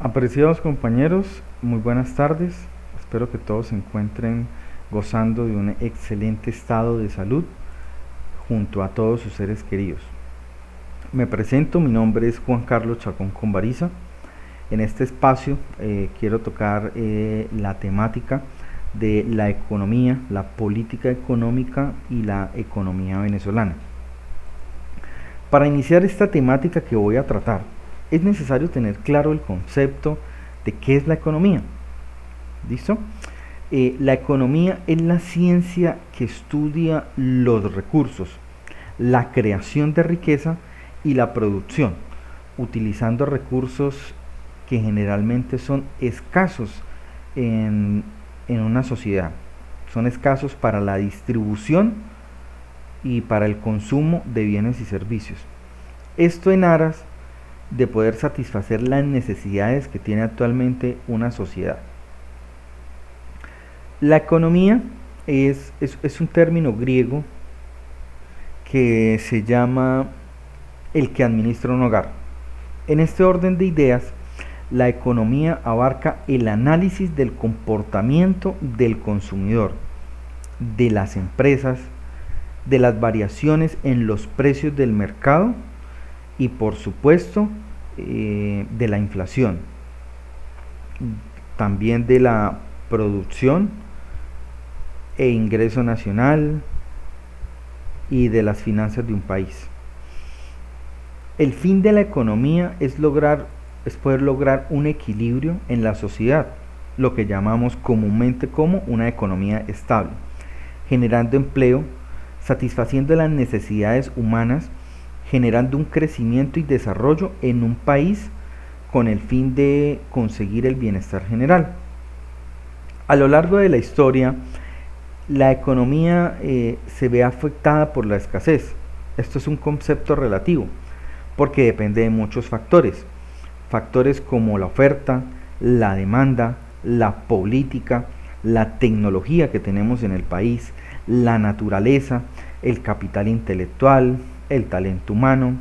Apreciados compañeros, muy buenas tardes. Espero que todos se encuentren gozando de un excelente estado de salud junto a todos sus seres queridos. Me presento, mi nombre es Juan Carlos Chacón Convariza. En este espacio quiero tocar la temática de la economía, la política económica y la economía venezolana. Para iniciar esta temática que voy a tratar, es necesario tener claro el concepto de qué es la economía. ¿Listo? La economía es la ciencia que estudia los recursos, la creación de riqueza y la producción, utilizando recursos que generalmente son escasos en una sociedad. Son escasos para la distribución y para el consumo de bienes y servicios. Esto en aras de poder satisfacer las necesidades que tiene actualmente una sociedad. La economía es un término griego que se llama el que administra un hogar. En este orden de ideas, la economía abarca el análisis del comportamiento del consumidor, de las empresas, de las variaciones en los precios del mercado y por supuesto de la inflación, también de la producción e ingreso nacional y de las finanzas de un país. El fin de la economía es poder lograr un equilibrio en la sociedad, lo que llamamos comúnmente como una economía estable, generando empleo, satisfaciendo las necesidades humanas, generando un crecimiento y desarrollo en un país con el fin de conseguir el bienestar general. A lo largo de la historia, la economía se ve afectada por la escasez. Esto es un concepto relativo, porque depende de muchos factores. Factores como la oferta, la demanda, la política, la tecnología que tenemos en el país, la naturaleza, el capital intelectual, el talento humano,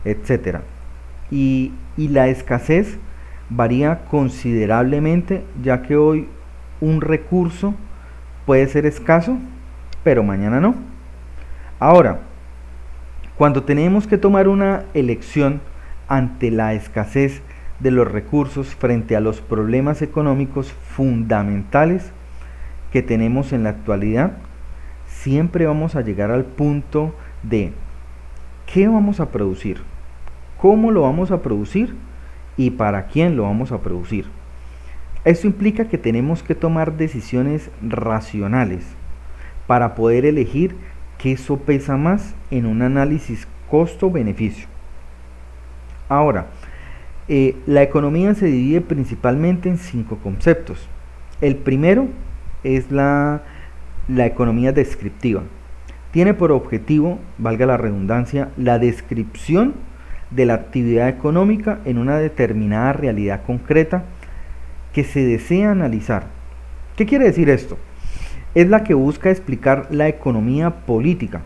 etc. Y la escasez varía considerablemente, ya que hoy un recurso puede ser escaso, pero mañana no. Ahora, cuando tenemos que tomar una elección ante la escasez de los recursos frente a los problemas económicos fundamentales que tenemos en la actualidad, siempre vamos a llegar al punto de ¿qué vamos a producir? ¿Cómo lo vamos a producir? ¿Y para quién lo vamos a producir? Esto implica que tenemos que tomar decisiones racionales para poder elegir qué sopesa más en un análisis costo-beneficio. Ahora, la economía se divide principalmente en 5 conceptos. El primero es la economía descriptiva. Tiene por objetivo, valga la redundancia, la descripción de la actividad económica en una determinada realidad concreta que se desea analizar. ¿Qué quiere decir esto? Es la que busca explicar la economía política,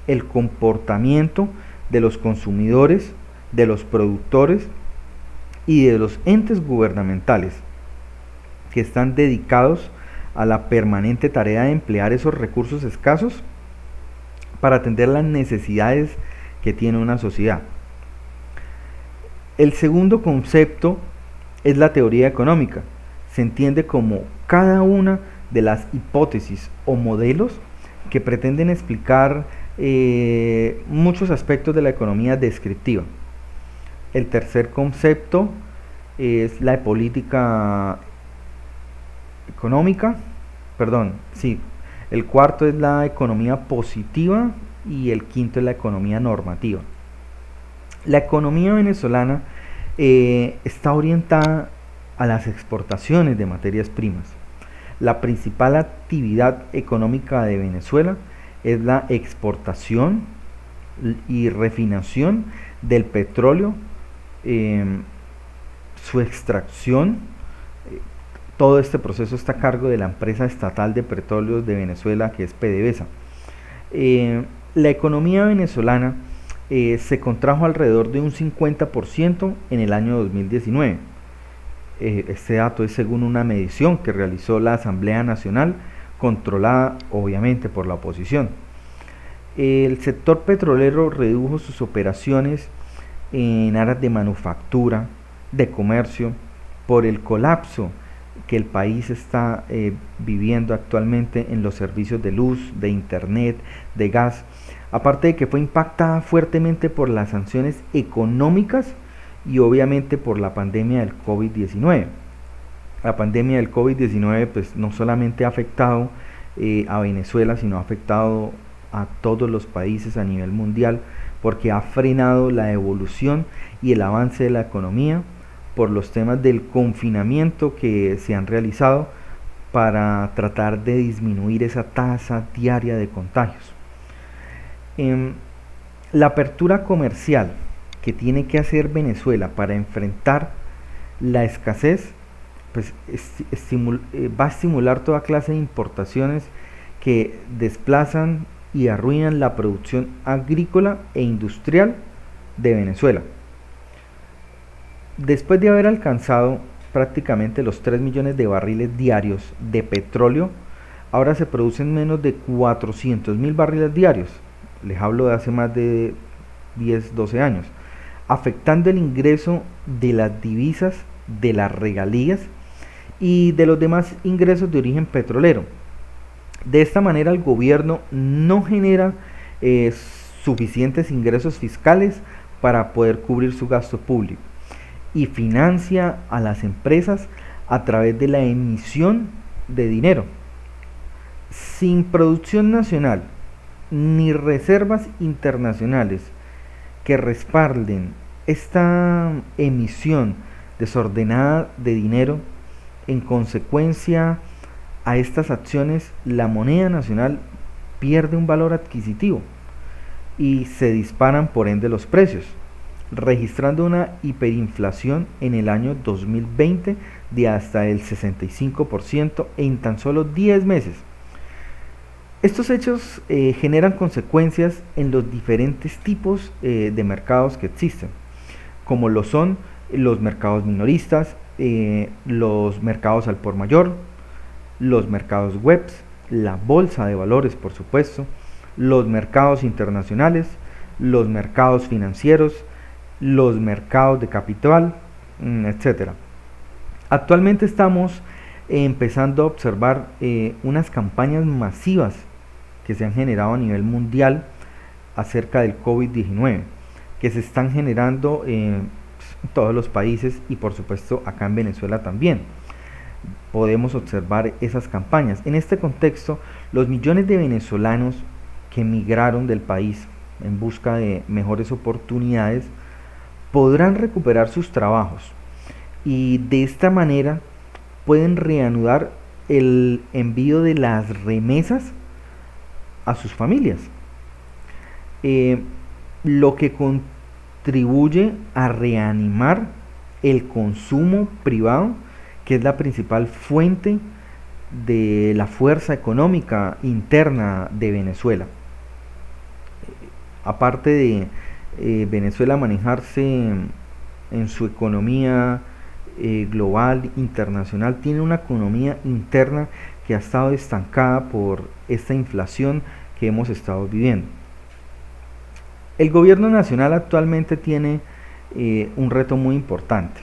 el comportamiento de los consumidores, de los productores y de los entes gubernamentales que están dedicados a la permanente tarea de emplear esos recursos escasos para atender las necesidades que tiene una sociedad. El segundo concepto es la teoría económica. Se entiende como cada una de las hipótesis o modelos que pretenden explicar muchos aspectos de la economía descriptiva. El tercer concepto es la política económica, el cuarto es la economía positiva y el quinto es la economía normativa. La economía venezolana está orientada a las exportaciones de materias primas. La principal actividad económica de Venezuela es la exportación y refinación del petróleo, su extracción. Todo este proceso está a cargo de la empresa estatal de petróleos de Venezuela, que es PDVSA. La economía venezolana se contrajo alrededor de un 50% en el año 2019. Este dato es según una medición que realizó la Asamblea Nacional, controlada obviamente por la oposición. El sector petrolero redujo sus operaciones en áreas de manufactura, de comercio, por el colapso que el país está viviendo actualmente en los servicios de luz, de internet, de gas, aparte de que fue impactada fuertemente por las sanciones económicas y obviamente por la pandemia del COVID-19. La pandemia del COVID-19 pues no solamente ha afectado a Venezuela, sino ha afectado a todos los países a nivel mundial, porque ha frenado la evolución y el avance de la economía por los temas del confinamiento que se han realizado para tratar de disminuir esa tasa diaria de contagios. La apertura comercial que tiene que hacer Venezuela para enfrentar la escasez pues va a estimular toda clase de importaciones que desplazan y arruinan la producción agrícola e industrial de Venezuela. Después de haber alcanzado prácticamente los 3 millones de barriles diarios de petróleo, ahora se producen menos de 400.000 barriles diarios. Les hablo de hace más de 10-12 años, afectando el ingreso de las divisas, de las regalías y de los demás ingresos de origen petrolero. De esta manera el gobierno no genera suficientes ingresos fiscales para poder cubrir su gasto público y financia a las empresas a través de la emisión de dinero. Sin producción nacional ni reservas internacionales que respalden esta emisión desordenada de dinero, en consecuencia a estas acciones la moneda nacional pierde un valor adquisitivo y se disparan por ende los precios, registrando una hiperinflación en el año 2020 de hasta el 65% en tan solo 10 meses. Estos hechos generan consecuencias en los diferentes tipos de mercados que existen, como lo son los mercados minoristas, los mercados al por mayor, los mercados webs, la bolsa de valores por supuesto, los mercados internacionales, los mercados financieros, los mercados de capital, etc. Actualmente estamos empezando a observar unas campañas masivas que se han generado a nivel mundial acerca del COVID-19, que se están generando en todos los países y por supuesto acá en Venezuela también. Podemos observar esas campañas. En este contexto, los millones de venezolanos que emigraron del país en busca de mejores oportunidades podrán recuperar sus trabajos y de esta manera pueden reanudar el envío de las remesas a sus familias, lo que contribuye a reanimar el consumo privado, que es la principal fuente de la fuerza económica interna de Venezuela. Aparte de Venezuela manejarse en su economía global, internacional, tiene una economía interna que ha estado estancada por esta inflación que hemos estado viviendo. El gobierno nacional actualmente tiene un reto muy importante,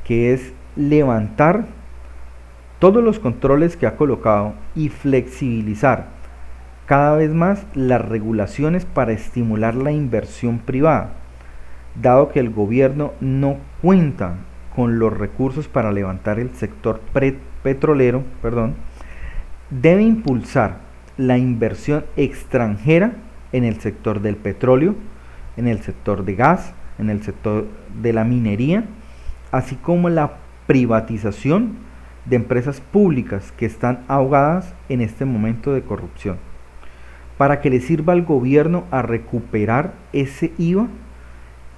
que es levantar todos los controles que ha colocado y flexibilizar cada vez más las regulaciones para estimular la inversión privada, dado que el gobierno no cuenta con los recursos para levantar el sector petrolero, debe impulsar la inversión extranjera en el sector del petróleo, en el sector de gas, en el sector de la minería, así como la privatización de empresas públicas que están ahogadas en este momento de corrupción, para que le sirva al gobierno a recuperar ese IVA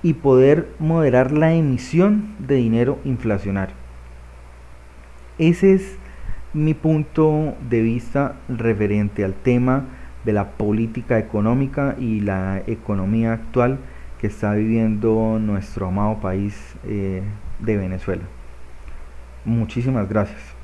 y poder moderar la emisión de dinero inflacionario. Ese es mi punto de vista referente al tema de la política económica y la economía actual que está viviendo nuestro amado país de Venezuela. Muchísimas gracias.